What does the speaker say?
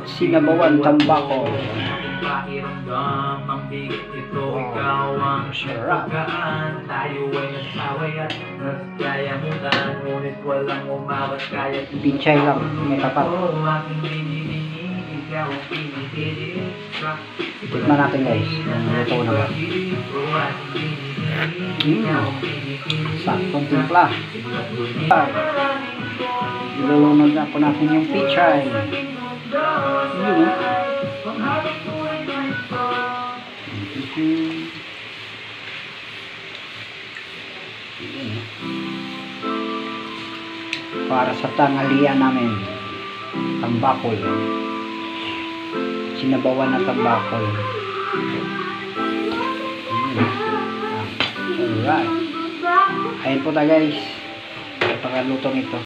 Sinabawan tambako. Sarap. Pinchay lang, may tapat. Tikman natin guys, luto na ba? Saktong timpla. Ilulunod na po natin yung pinchay. Yun. Para sa tanghalian namin, tambakol, sinabawan na tambakol. Alright, ayun po tayo guys, pagkalutong ito.